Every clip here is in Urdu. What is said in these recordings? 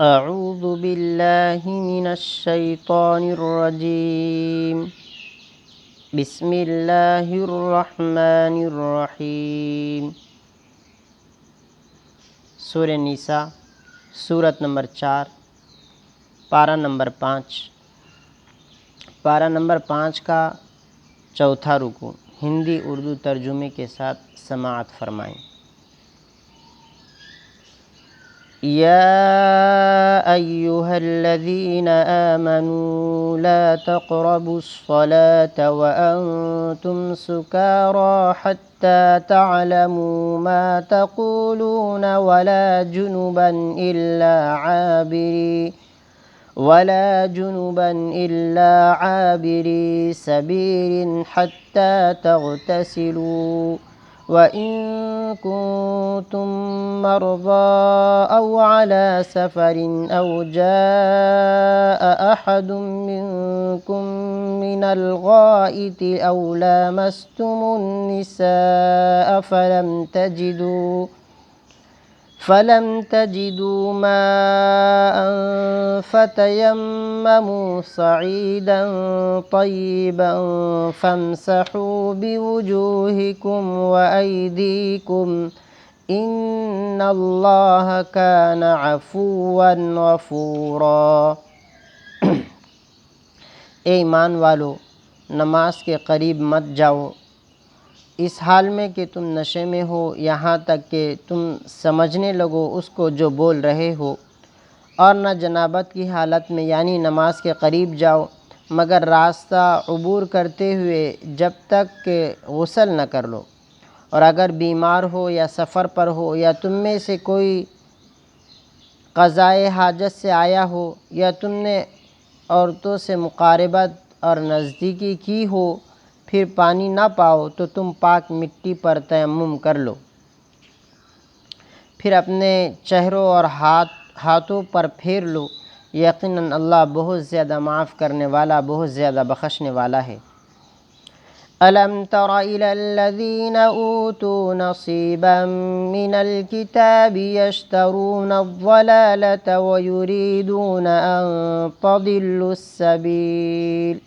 اعوذ باللہ من الشیطان الرجیم بسم اللہ الرحمن الرحیم۔ سورہ نساء، سورت نمبر 4، پارہ نمبر 5۔ پارہ نمبر 5 کا چوتھا رکوع ہندی اردو ترجمے کے ساتھ سماعت فرمائیں۔ يا أيها الذين آمنوا لا تقربوا الصلاة وأنتم سكارى حتى تعلموا ما تقولون ولا جنبا إلا عابري سبيل حتى تغتسلوا وإن كنتم مرضى أو على سفر أو جاء أحد منكم من الغائط أو لامستم النساء فلم تجدوا ماء فتيمموا صعيدا طيبا فامسحوا بوجوهكم وأيديكم إن الله كان عفوا غفورا۔ اے ایمان والو، نماز کے قریب مت جاؤ اس حال میں کہ تم نشے میں ہو، یہاں تک کہ تم سمجھنے لگو اس کو جو بول رہے ہو، اور نہ جنابت کی حالت میں یعنی نماز کے قریب جاؤ مگر راستہ عبور کرتے ہوئے جب تک کہ غسل نہ کر لو، اور اگر بیمار ہو یا سفر پر ہو یا تم میں سے کوئی قضائے حاجت سے آیا ہو یا تم نے عورتوں سے مقاربت اور نزدیکی کی ہو، پھر پانی نہ پاؤ تو تم پاک مٹی پر تیمم کر لو، پھر اپنے چہروں اور ہاتھوں پر پھیر لو، یقیناً اللہ بہت زیادہ معاف کرنے والا، بہت زیادہ بخشنے والا ہے۔ أَلَمْ تَرَ إِلَى الَّذِينَ أُوتُوا نَصِيبًا مِنَ الْكِتَابِ يَشْتَرُونَ الضَّلَالَةَ وَيُرِيدُونَ أَن تَضِلُّوا السَّبِيلَ۔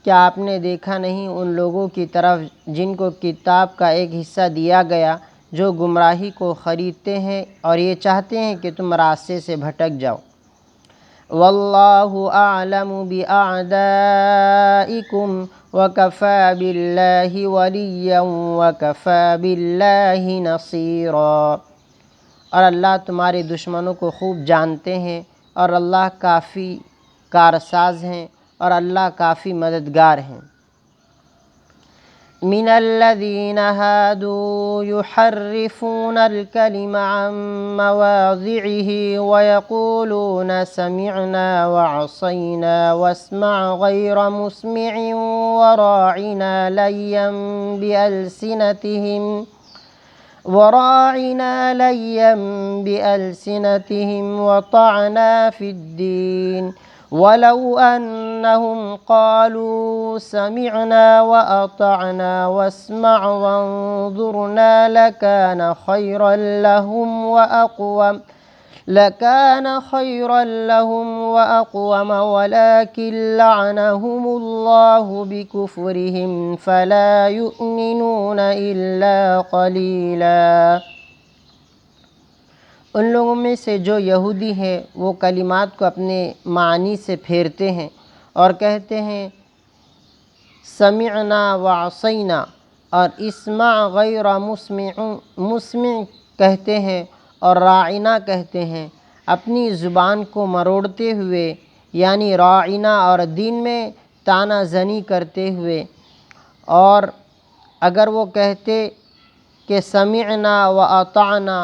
کیا آپ نے دیکھا نہیں ان لوگوں کی طرف جن کو کتاب کا ایک حصہ دیا گیا، جو گمراہی کو خریدتے ہیں اور یہ چاہتے ہیں کہ تم راستے سے بھٹک جاؤ۔ وَاللَّهُ أَعْلَمُ بِأَعْدَائِكُمْ وَكَفَى بِاللَّهِ وَلِيًّا وَكَفَى بِاللَّهِ نَصِيرًا۔ اور اللہ تمہارے دشمنوں کو خوب جانتے ہیں، اور اللہ کافی کارساز ہیں، اور اللہ کافی مددگار ہیں۔ من الذين هادوا يحرفون الكلم عن مواضعه ويقولون سمعنا وعصينا واسمع غير مسمع وراعنا ليا بألسنتهم وطعنا في الدين ولو أنهم قالوا سمعنا وأطعنا واسمع وانظرنا لكان خيرا لهم وأقوم ولكن لعنهم الله بكفرهم فلا يؤمنون إلا قليلا۔ ان لوگوں میں سے جو یہودی ہیں وہ کلمات کو اپنے معنی سے پھیرتے ہیں اور کہتے ہیں سمعنا وعصینا، اور اسمع غیر مسمع کہتے ہیں اور راعنا کہتے ہیں، اپنی زبان کو مروڑتے ہوئے یعنی راعنا اور دین میں طعنہ زنی کرتے ہوئے۔ اور اگر وہ کہتے کہ سمعنا واطعنا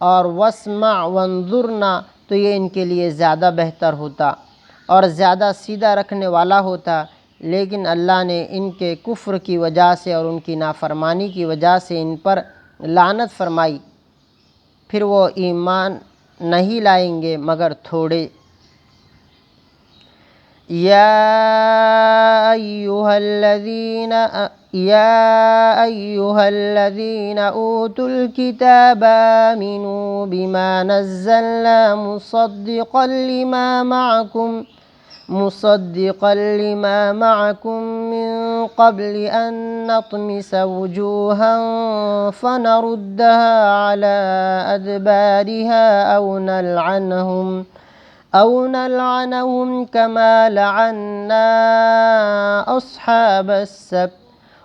اور واسمع وانظرنا تو یہ ان کے لیے زیادہ بہتر ہوتا اور زیادہ سیدھا رکھنے والا ہوتا، لیکن اللہ نے ان کے کفر کی وجہ سے اور ان کی نافرمانی کی وجہ سے ان پر لعنت فرمائی، پھر وہ ایمان نہیں لائیں گے مگر تھوڑے۔ یا ایھا الذین يا أيها الذين أوتوا الكتاب آمنوا بما نزلنا مصدقا لما معكم من قبل أن نطمس وجوها فنردها على أدبارها أو نلعنهم كما لعنا أصحاب السبت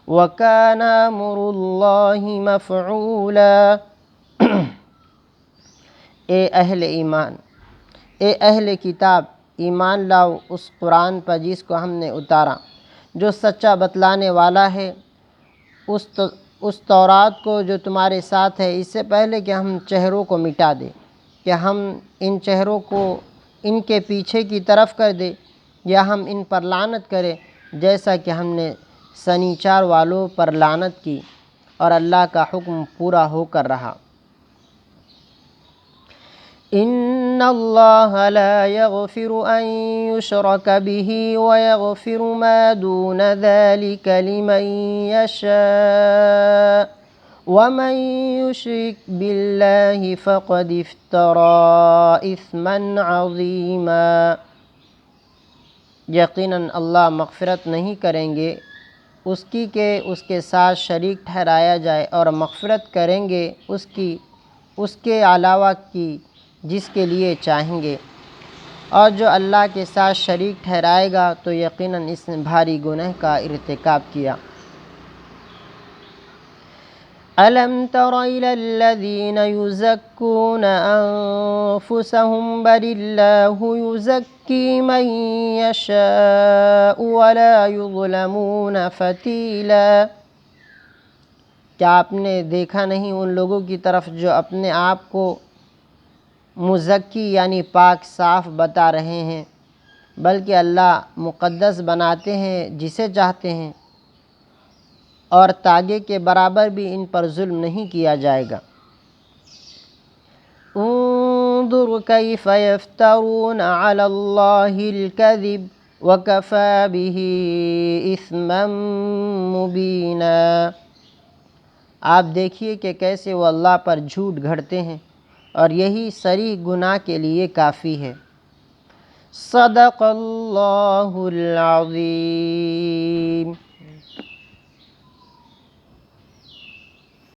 وَكَانَ أَمْرُ اللَّهِ مَفْعُولًا۔ اے اہل ایمان، اے اہل کتاب، ایمان لاؤ اس قرآن پر جس کو ہم نے اتارا، جو سچا بتلانے والا ہے، اس تورات کو جو تمہارے ساتھ ہے، اس سے پہلے کہ ہم چہروں کو مٹا دیں، کہ ہم ان چہروں کو ان کے پیچھے کی طرف کر دیں یا ہم ان پر لعنت کریں، جیسا کہ ہم نے سنیچار والوں پر لعنت کی اور اللہ کا حکم پورا ہو کر رہا۔ ان اللہ لا یغفر ان یشرک بہ ویغفر ما دون ذلک لمن یشاء ومن یشرک باللہ فقد افتری اثما عظیما۔ یقیناً اللہ مغفرت نہیں کریں گے اس کی کہ اس کے ساتھ شریک ٹھہرایا جائے، اور مغفرت کریں گے اس کے علاوہ کی جس کے لیے چاہیں گے، اور جو اللہ کے ساتھ شریک ٹھہرائے گا تو یقیناً اس نے بھاری گناہ کا ارتکاب کیا۔ أَلَمْ تَرَ إِلَى الَّذِينَ يُزَكُّونَ أَنفُسَهُم بَلِ اللَّهُ يُزَكِّي مَن يَشَاءُ وَلَا يُظْلَمُونَ فَتِيلًا۔ کیا آپ نے دیکھا نہیں ان لوگوں کی طرف جو اپنے آپ کو مزکی یعنی پاک صاف بتا رہے ہیں، بلکہ اللہ مقدس بناتے ہیں جسے چاہتے ہیں، اور تاگے کے برابر بھی ان پر ظلم نہیں کیا جائے گا۔ انظر کیف یفترون علی اللہ الکذب وکفی بہ اثما مبینا۔ آپ دیکھیے کہ کیسے وہ اللہ پر جھوٹ گھڑتے ہیں، اور یہی صریح گناہ کے لیے کافی ہے۔ صدق اللہ العظیم۔